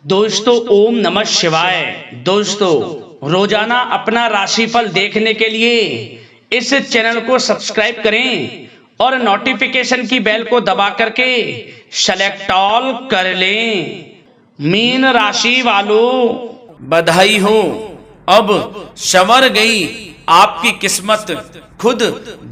दोस्तों ओम नमः शिवाय। दोस्तों रोजाना अपना राशिफल देखने के लिए इस चैनल को सब्सक्राइब करें और नोटिफिकेशन की बेल को दबा करके सेलेक्ट ऑल कर लें। मीन राशि वालों बधाई हो, अब संवर गई आपकी किस्मत, खुद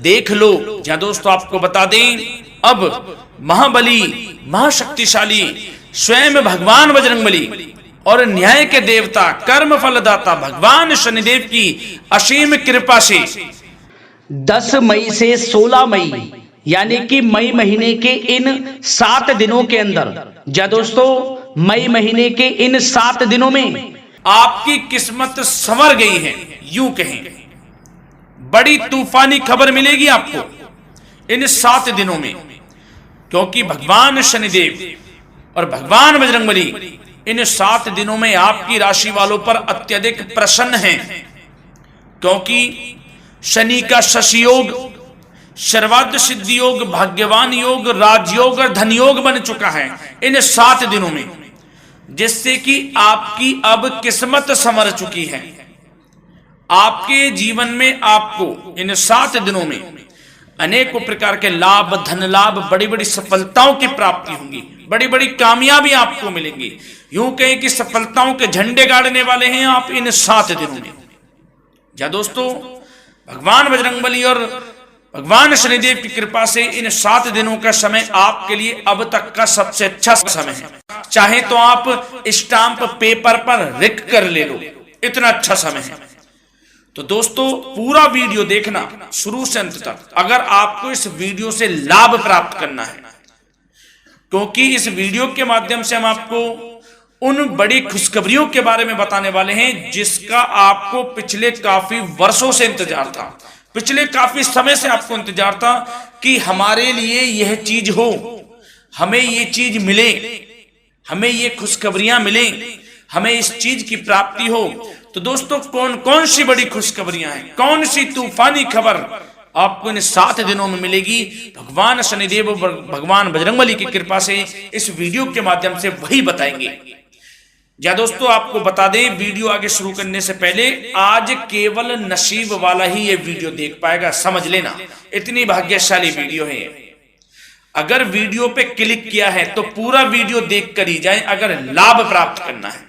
देख लो। या दोस्तों आपको बता दें, अब महाबली महाशक्तिशाली स्वयं भगवान बजरंगबली और न्याय के देवता कर्म फलदाता भगवान शनिदेव की असीम कृपा से 10 मई से 16 मई यानी कि मई महीने के इन 7 दिनों के अंदर, या दोस्तों मई महीने के इन 7 दिनों में आपकी किस्मत संवर गई है। यूं कहें, बड़ी तूफानी खबर मिलेगी आपको इन 7 दिनों में, क्योंकि भगवान शनिदेव और भगवान बजरंगबली इन 7 दिनों में आपकी राशि वालों पर अत्यधिक प्रसन्न हैं, क्योंकि शनि का शशि योग, सर्वार्थ सिद्धि योग, भाग्यवान योग, राजयोग और धन योग बन चुका है इन 7 दिनों में, जिससे कि आपकी अब किस्मत संवर चुकी है। आपके जीवन में आपको इन 7 दिनों में अनेकों प्रकार के लाभ, धन लाभ, बड़ी बड़ी सफलताओं की प्राप्ति होंगी, बड़ी बड़ी कामयाबी आपको मिलेंगी। यूं कहें कि सफलताओं के झंडे गाड़ने वाले हैं आप इन 7 दिनों में। या दोस्तों भगवान बजरंगबली और भगवान शनिदेव की कृपा से इन 7 दिनों का समय आपके लिए अब तक का सबसे अच्छा समय है। चाहे तो आप स्टाम्प पेपर पर लिख कर ले लो, इतना अच्छा समय है। तो दोस्तों पूरा वीडियो देखना शुरू से अंत तक, अगर आपको इस वीडियो से लाभ प्राप्त करना है, क्योंकि इस वीडियो के माध्यम से हम आपको उन बड़ी खुशखबरियों के बारे में बताने वाले हैं जिसका आपको पिछले काफी वर्षों से इंतजार था, पिछले काफी समय से आपको इंतजार था कि हमारे लिए यह चीज हो, हमें ये चीज मिले, हमें ये खुशखबरियां मिले, हमें इस चीज की प्राप्ति हो। तो दोस्तों कौन कौन सी बड़ी खुशखबरियां हैं, कौन सी तूफानी खबर आपको इन 7 दिनों में मिलेगी, भगवान शनिदेव और भगवान बजरंगबली की कृपा से इस वीडियो के माध्यम से वही बताएंगे। या दोस्तों आपको बता दें, वीडियो आगे शुरू करने से पहले आज केवल नसीब वाला ही ये वीडियो देख पाएगा, समझ लेना, इतनी भाग्यशाली वीडियो है। अगर वीडियो पे क्लिक किया है तो पूरा वीडियो देख कर ही जाए अगर लाभ प्राप्त करना है,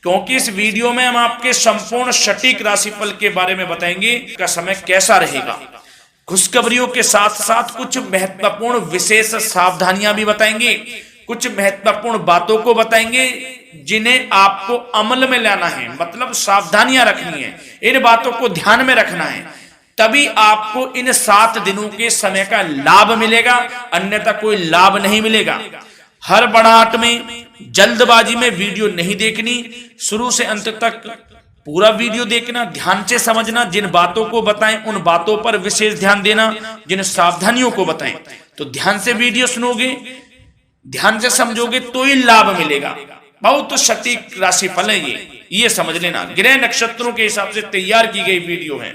क्योंकि इस वीडियो में हम आपके संपूर्ण सटीक राशिफल के बारे में बताएंगे का समय कैसा रहेगा। खुशखबरियों के साथ साथ कुछ महत्वपूर्ण विशेष सावधानियां भी बताएंगे, कुछ महत्वपूर्ण बातों को बताएंगे जिन्हें आपको अमल में लाना है, मतलब सावधानियां रखनी है, इन बातों को ध्यान में रखना है, तभी आपको इन 7 दिनों के समय का लाभ मिलेगा, अन्यथा कोई लाभ नहीं मिलेगा। हर बड़ाहट में, जल्दबाजी में वीडियो नहीं देखनी, शुरू से अंत तक पूरा वीडियो देखना, ध्यान से समझना, जिन बातों को बताएं उन बातों पर विशेष ध्यान देना, जिन सावधानियों को बताएं तो ध्यान से वीडियो सुनोगे, ध्यान से समझोगे तो ही लाभ मिलेगा। बहुत सटीक राशिफल है ये समझ लेना, ग्रह नक्षत्रों के हिसाब से तैयार की गई वीडियो है,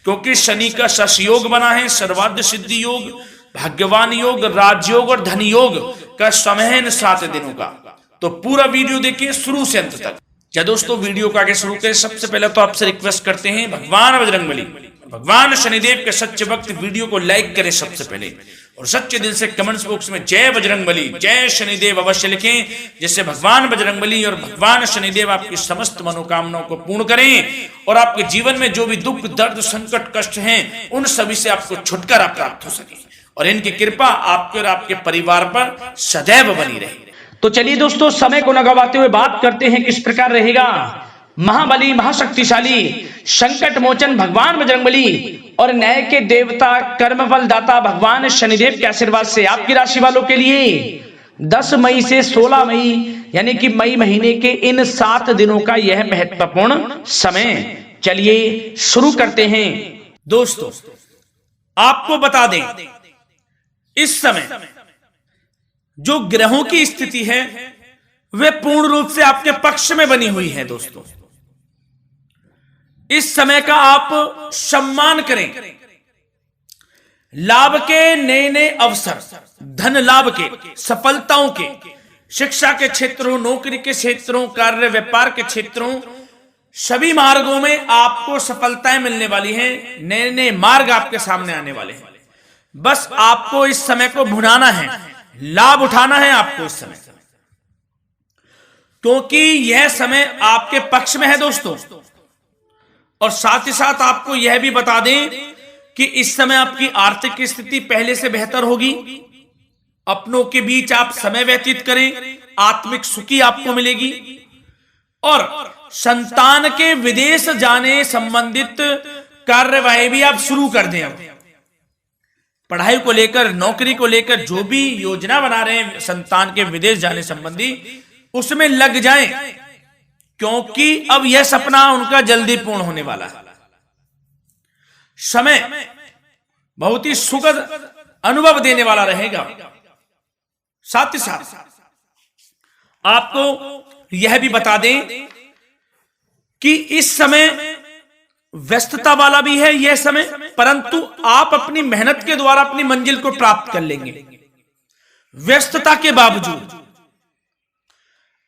क्योंकि शनि का शशि योग बना है, सर्वार्थ सिद्धि योग, भाग्यवान योग, राजयोग और धन योग का समय है इन 7 दिनों का। तो पूरा वीडियो देखिए शुरू से अंत तक। या दोस्तों वीडियो को आगे शुरू करें, सबसे पहले तो आपसे रिक्वेस्ट करते हैं, भगवान बजरंगबली भगवान शनिदेव के सच्चे भक्त वीडियो को लाइक करें सबसे पहले, और सच्चे दिल से कमेंट्स बॉक्स में जय बजरंगबली जय शनिदेव अवश्य लिखें, जिससे भगवान बजरंगबली और भगवान शनिदेव आपकी समस्त मनोकामनाओं को पूर्ण करें और आपके जीवन में जो भी दुख, दर्द, संकट, कष्ट हैं उन सभी से आपको छुटकारा प्राप्त हो सके और इनकी कृपा आपके और आपके परिवार पर सदैव बनी रहे। तो चलिए दोस्तों समय को न गवाते हुए बात करते हैं किस प्रकार रहेगा महाबली महाशक्तिशाली संकट मोचन भगवान बजरंगबली और न्याय के देवता कर्मफल दाता भगवान शनिदेव के आशीर्वाद से आपकी राशि वालों के लिए 10 मई से 16 मई यानी कि मई महीने के इन 7 दिनों का यह महत्वपूर्ण समय। चलिए शुरू करते हैं। दोस्तों आपको बता दें, इस समय जो ग्रहों की स्थिति है वे पूर्ण रूप से आपके पक्ष में बनी हुई है। दोस्तों इस समय का आप सम्मान करें, लाभ के नए नए अवसर, धन लाभ के, सफलताओं के, शिक्षा के क्षेत्रों, नौकरी के क्षेत्रों, कार्य व्यापार के क्षेत्रों, सभी मार्गों में आपको सफलताएं मिलने वाली हैं। नए नए मार्ग आपके सामने आने वाले हैं। बस आपको इस समय को भुनाना है, लाभ उठाना है आपको इस समय, क्योंकि यह समय आपके पक्ष में है दोस्तों। और साथ ही साथ आपको यह भी बता दें कि इस समय आपकी आर्थिक स्थिति पहले से बेहतर होगी। अपनों के बीच आप समय व्यतीत करें, आत्मिक सुखी आपको मिलेगी। और संतान के विदेश जाने संबंधित कार्यवाही भी आप शुरू कर दें। अब पढ़ाई को लेकर, नौकरी को लेकर जो भी योजना बना रहे हैं संतान के विदेश जाने संबंधी, उसमें लग जाएं, क्योंकि अब यह सपना उनका जल्दी पूर्ण होने वाला है। समय बहुत ही सुखद अनुभव देने वाला रहेगा। साथ ही साथ आपको यह भी बता दें कि इस समय व्यस्तता वाला भी है यह समय, परंतु आप अपनी मेहनत के द्वारा अपनी मंजिल को प्राप्त कर लेंगे। व्यस्तता के बावजूद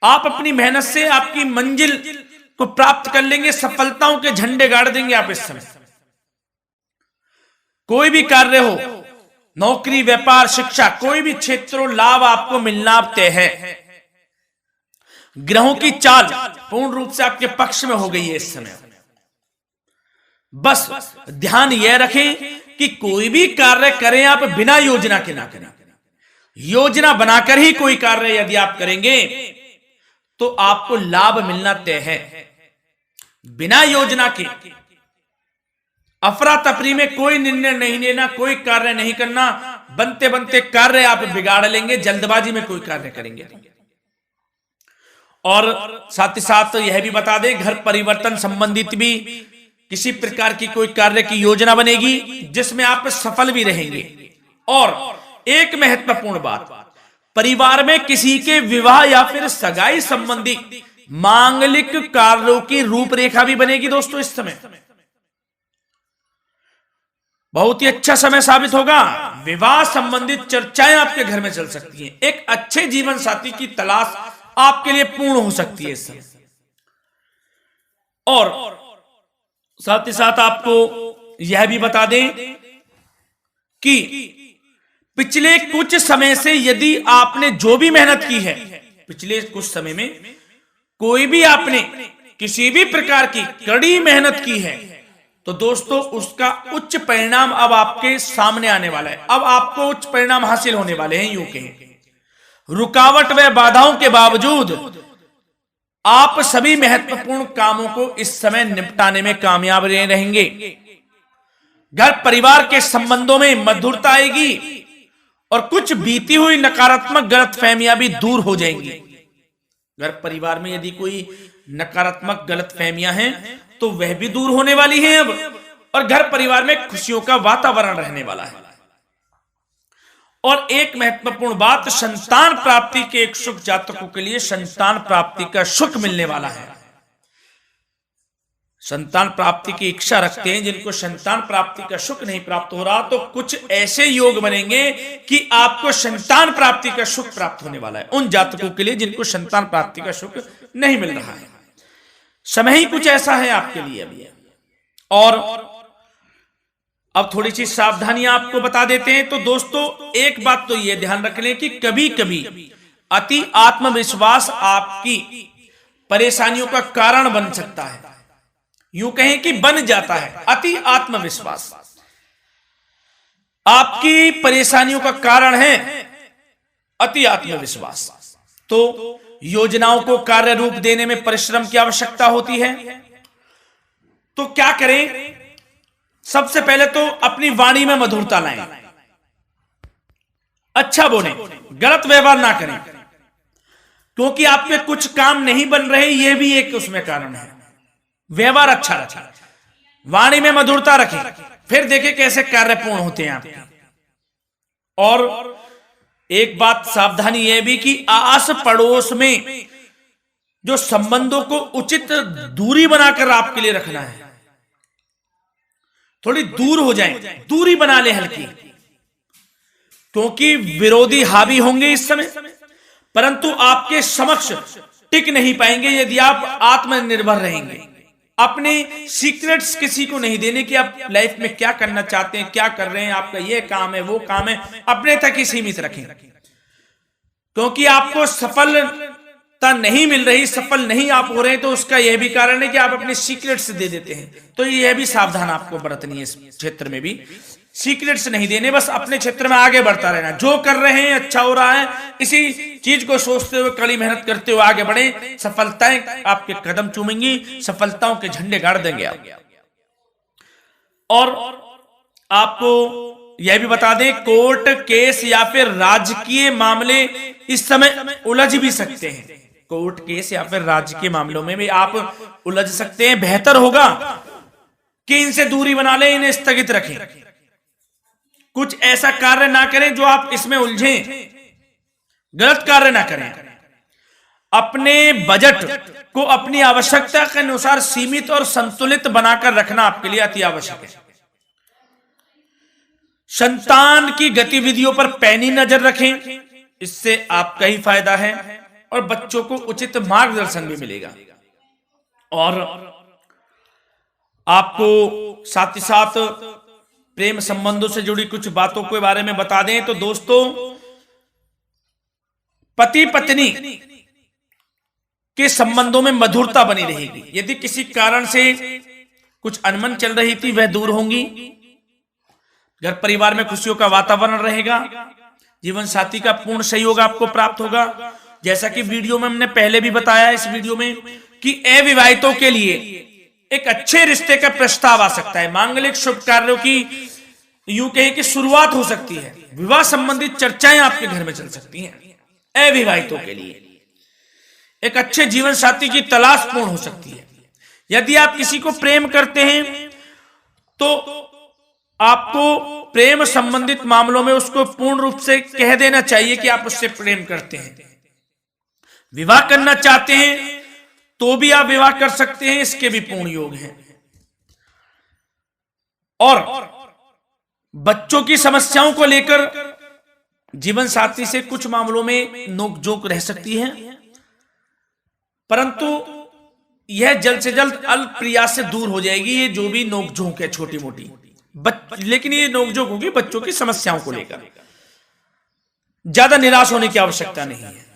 आप अपनी मेहनत से आपकी मंजिल को प्राप्त कर लेंगे। सफलताओं के झंडे गाड़ देंगे आप इस समय। कोई भी कार्य हो, नौकरी, व्यापार, शिक्षा, कोई भी क्षेत्रों, लाभ आपको मिलना तय है। ग्रहों की चाल पूर्ण रूप से आपके पक्ष में हो गई है इस समय। बस ध्यान यह रखें कि कोई भी कार्य करें आप बिना योजना के ना करें। योजना बनाकर ही कोई कार्य यदि आप करेंगे तो आपको लाभ मिलना तय है। बिना योजना के अफरा तफरी में कोई निर्णय नहीं लेना, कोई कार्य नहीं करना। बनते बनते कार्य आप बिगाड़ लेंगे, जल्दबाजी में कोई कार्य करेंगे। और साथ ही साथ यह भी बता दें, घर परिवर्तन संबंधित भी किसी प्रकार की कोई कार्य की योजना बनेगी जिसमें आप सफल भी रहेंगे। और एक महत्वपूर्ण बात, परिवार में किसी के विवाह या फिर सगाई संबंधी मांगलिक कार्यों की रूपरेखा भी बनेगी दोस्तों इस समय। बहुत ही अच्छा समय साबित होगा। विवाह संबंधित चर्चाएं आपके घर में चल सकती हैं। एक अच्छे जीवन साथी की तलाश आपके लिए पूर्ण हो सकती है इस समय। और साथ ही साथ आपको यह भी बता दें कि पिछले कुछ समय से यदि आपने जो भी मेहनत की है, पिछले कुछ समय में कोई भी आपने किसी भी प्रकार की कड़ी मेहनत की है, तो दोस्तों उसका उच्च परिणाम अब आपके सामने आने वाला है। अब आपको उच्च परिणाम हासिल होने वाले हैं। यूं कहें रुकावट व बाधाओं के बावजूद आप सभी महत्वपूर्ण कामों को इस समय निपटाने में कामयाब रहेंगे। घर परिवार के संबंधों में मधुरता आएगी और कुछ बीती हुई नकारात्मक गलतफहमियां भी दूर हो जाएंगी। घर परिवार में यदि कोई नकारात्मक गलतफहमियां हैं तो वह भी दूर होने वाली हैं अब, और घर परिवार में खुशियों का वातावरण रहने वाला है। और एक महत्वपूर्ण बात, संतान प्राप्ति के इच्छुक जातकों के लिए संतान प्राप्ति का सुख मिलने वाला है। संतान प्राप्ति की इच्छा रखते हैं, जिनको संतान प्राप्ति का सुख नहीं प्राप्त हो रहा, तो कुछ ऐसे योग बनेंगे कि आपको संतान प्राप्ति का सुख प्राप्त होने वाला है। उन जातकों के लिए जिनको संतान प्राप्ति का सुख नहीं मिल रहा है, समय ही कुछ ऐसा है आपके लिए अभी। और अब थोड़ी सी सावधानियां आपको बता देते हैं। तो दोस्तों एक बात तो यह ध्यान रख लें कि कभी कभी अति आत्मविश्वास आपकी परेशानियों का कारण बन सकता है। यूं कहें कि बन जाता है। अति आत्मविश्वास आपकी परेशानियों का कारण है। अति आत्मविश्वास तो योजनाओं को कार्य रूप देने में परिश्रम की आवश्यकता होती है। तो क्या करें? सबसे पहले तो अपनी वाणी में मधुरता लाएं, अच्छा बोलें, गलत व्यवहार ना करें, क्योंकि आपके कुछ काम नहीं बन रहे, यह भी एक उसमें कारण है। व्यवहार अच्छा रखें, वाणी में मधुरता रखें, फिर देखें कैसे कार्य पूर्ण होते हैं आपके। और एक बात सावधानी यह भी कि आस पड़ोस में जो संबंधों को उचित दूरी बनाकर आपके लिए रखना है। थोड़ी दूर हो जाएं, दूरी बना ले हल्की, क्योंकि विरोधी हावी होंगे इस समय। परंतु आपके समक्ष टिक नहीं पाएंगे यदि आप आत्मनिर्भर रहेंगे। अपने सीक्रेट्स किसी को नहीं देने कि आप लाइफ में क्या करना चाहते हैं, क्या कर रहे हैं, आपका ये काम है, वो काम है, अपने तक ही सीमित रखें। क्योंकि आपको सफलता नहीं मिल रही, सफल नहीं आप हो रहे, तो उसका यह भी कारण है कि आप अपने सीक्रेट्स दे देते हैं। तो यह भी सावधान आपको बरतनी है, इस क्षेत्र में भी सीक्रेट्स नहीं देने, बस अपने क्षेत्र में आगे बढ़ता रहना। जो कर रहे हैं अच्छा हो रहा है, इसी चीज को सोचते हुए कड़ी मेहनत करते हुए आगे बढ़े। सफलताएं आपके कदम चूमेंगी, सफलताओं के झंडे गाड़ देंगे आप। और आपको यह भी बता दें, कोर्ट केस या फिर राजकीय मामले इस समय उलझ भी सकते हैं। कोर्ट केस या फिर राजकीय मामलों में भी आप उलझ सकते हैं। बेहतर होगा कि इनसे दूरी बना लें, इन्हें स्थगित रखें। कुछ ऐसा कार्य ना करें जो आप इसमें उलझें, गलत कार्य ना करें। अपने बजट को अपनी आवश्यकता के अनुसार सीमित और संतुलित बनाकर रखना आपके लिए अति आवश्यक है। संतान की गतिविधियों पर पैनी नजर रखें, इससे आपका ही फायदा है और बच्चों को उचित मार्गदर्शन भी मिलेगा। और आपको साथ ही साथ प्रेम संबंधों से जुड़ी कुछ बातों के बारे में बता दें तो दोस्तों, पति पत्नी के संबंधों में मधुरता बनी रहेगी। यदि किसी कारण से कुछ अनबन चल रही थी, वह दूर होंगी। घर परिवार में खुशियों का वातावरण रहेगा। जीवन साथी का पूर्ण सहयोग आपको प्राप्त होगा। जैसा कि वीडियो में हमने पहले भी बताया इस वीडियो में कि अविवाहितों के लिए एक अच्छे रिश्ते का प्रस्ताव आ सकता है। मांगलिक शुभ कार्यों की यूं कहें कि शुरुआत हो सकती है। विवाह संबंधित चर्चाएं आपके घर में चल सकती हैं। अविवाहितों के लिए एक अच्छे जीवन साथी की तलाश पूर्ण हो सकती है। यदि आप किसी को प्रेम करते हैं तो आपको प्रेम संबंधित मामलों में उसको पूर्ण रूप से कह देना चाहिए कि आप उससे प्रेम करते हैं। विवाह करना चाहते हैं तो भी आप विवाह कर सकते हैं, इसके भी पूर्ण योग हैं। और बच्चों की समस्याओं को लेकर जीवन साथी से कुछ मामलों में नोकझोंक रह सकती है, परंतु यह जल्द से जल्द अल्प प्रयास से दूर हो जाएगी। ये जो भी नोकझोंक है छोटी मोटी, लेकिन ये नोकझोंक होगी बच्चों की समस्याओं को लेकर। ज्यादा निराश होने की आवश्यकता नहीं है।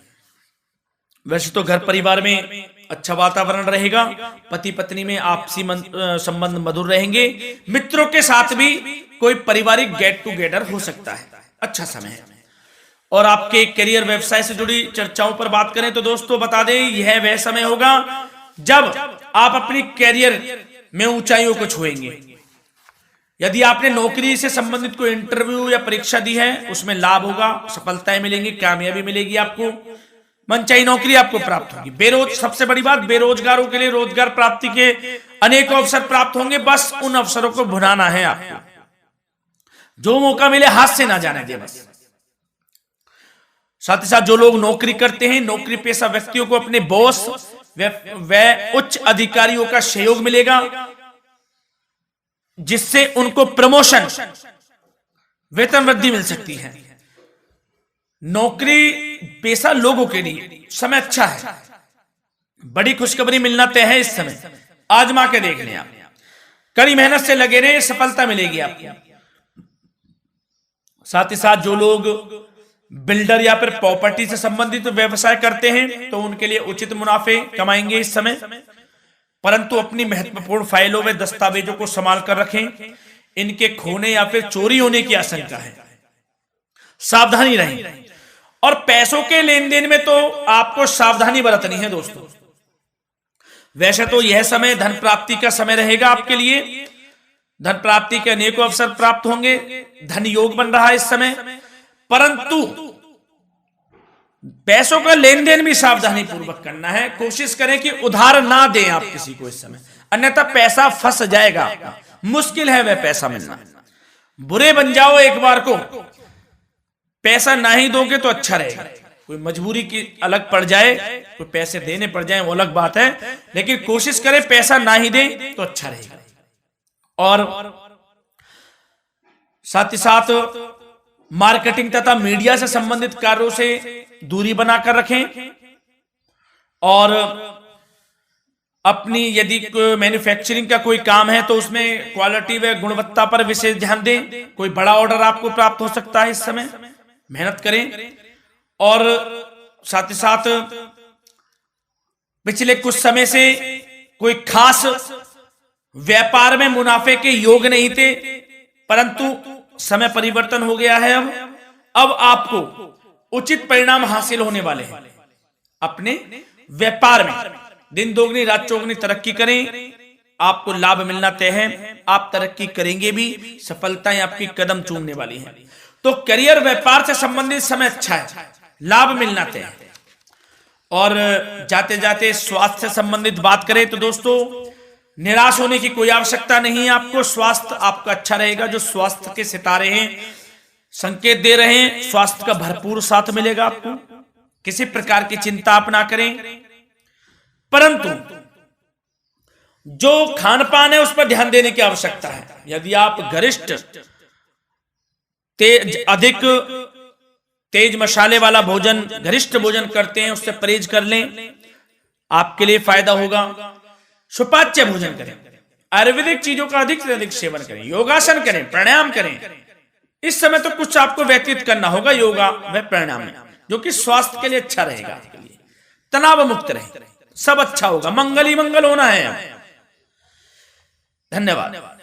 वैसे तो घर परिवार में अच्छा वातावरण रहेगा। पति पत्नी में आपसी संबंध मधुर रहेंगे। मित्रों के साथ भी कोई पारिवारिक गेट टुगेदर हो सकता है। अच्छा समय है। और आपके करियर व्यवसाय से जुड़ी चर्चाओं पर बात करें तो दोस्तों बता दें, यह वह समय होगा जब आप अपनी करियर में ऊंचाइयों को छुएंगे। यदि आपने नौकरी से संबंधित कोई इंटरव्यू या परीक्षा दी है, उसमें लाभ होगा, सफलताएं मिलेंगी, कामयाबी मिलेगी। आपको मनचाही नौकरी आपको प्राप्त होगी। सबसे बड़ी बात, बेरोजगारों के लिए रोजगार प्राप्ति के अनेक अवसर प्राप्त होंगे। बस उन अवसरों को भुनाना है आपको। जो मौका मिले हाथ से ना जाने दे बस। साथ ही साथ जो लोग नौकरी करते हैं, नौकरी पेशा व्यक्तियों को अपने बॉस व उच्च अधिकारियों का सहयोग मिलेगा, जिससे उनको प्रमोशन, वेतन वृद्धि मिल सकती है। नौकरी पेशा लोगों के लिए समय अच्छा है। बड़ी खुशखबरी मिलना तय है इस समय। आजमा के देख लें आप। कड़ी मेहनत से लगे रहे, सफलता मिलेगी आपको। साथ ही साथ जो लोग बिल्डर या फिर प्रॉपर्टी से संबंधित व्यवसाय करते हैं तो उनके लिए उचित मुनाफे कमाएंगे इस समय। परंतु अपनी महत्वपूर्ण फाइलों में दस्तावेजों को संभाल कर रखें। इनके खोने या फिर चोरी होने की आशंका है। सावधानी रहें। और पैसों के लेन देन में तो आपको सावधानी बरतनी है दोस्तों। वैसे तो यह समय धन प्राप्ति का समय रहेगा आपके लिए। धन प्राप्ति के अनेकों अवसर प्राप्त होंगे। धन योग बन रहा है इस समय। परंतु पैसों का लेन देन भी सावधानी पूर्वक करना है। कोशिश करें कि उधार ना दें आप किसी को इस समय, अन्यथा पैसा फंस जाएगा आपका। मुश्किल है वह पैसा मिलना। बुरे बन जाओ एक बार को, पैसा ना ही दोगे तो अच्छा रहेगा। कोई मजबूरी की अलग पड़ जाए, कोई पैसे देने पड़ जाए वो अलग बात है, लेकिन कोशिश करें पैसा ना ही दें तो अच्छा रहेगा। और साथ ही साथ मार्केटिंग तथा मीडिया से संबंधित कार्यों से दूरी बनाकर रखें और अपनी यदि मैन्युफैक्चरिंग का कोई काम है तो उसमें क्वालिटी व गुणवत्ता पर विशेष ध्यान दें। कोई बड़ा ऑर्डर आपको प्राप्त हो सकता है, इस समय मेहनत करें। और साथ ही साथ पिछले कुछ समय से कोई खास व्यापार में मुनाफे के योग नहीं थे, परंतु समय परिवर्तन हो गया है। अब आपको उचित परिणाम हासिल होने वाले हैं। अपने व्यापार में दिन दोगुनी रात चौगुनी तरक्की करें, आपको लाभ मिलना तय है। आप तरक्की करेंगे भी, सफलताएं आपकी कदम चूमने वाली हैं। तो करियर व्यापार से संबंधित समय अच्छा है, लाभ मिलना तय है। और जाते जाते स्वास्थ्य से संबंधित बात करें तो दोस्तों, निराश होने की कोई आवश्यकता नहीं है। आपको स्वास्थ्य आपका अच्छा रहेगा। जो स्वास्थ्य के सितारे हैं संकेत दे रहे हैं, स्वास्थ्य का भरपूर साथ मिलेगा आपको। किसी प्रकार की चिंता आप ना करें, परंतु जो खान पान है उस पर ध्यान देने की आवश्यकता है। यदि आप गरिष्ठ अधिक तेज मसाले वाला भोजन, गरिष्ठ भोजन करते हैं, उससे परहेज कर लें, आपके लिए फायदा होगा। सुपाच्य भोजन करें, आयुर्वेदिक चीजों का अधिक से अधिक सेवन करें, योगासन करें, प्राणायाम करें। इस समय तो कुछ आपको व्यतीत करना होगा योगा व प्राणायाम में, जो कि स्वास्थ्य के लिए अच्छा रहेगा। आपके लिए तनाव मुक्त रहे, सब अच्छा होगा। मंगल ही मंगल होना है। धन्यवाद।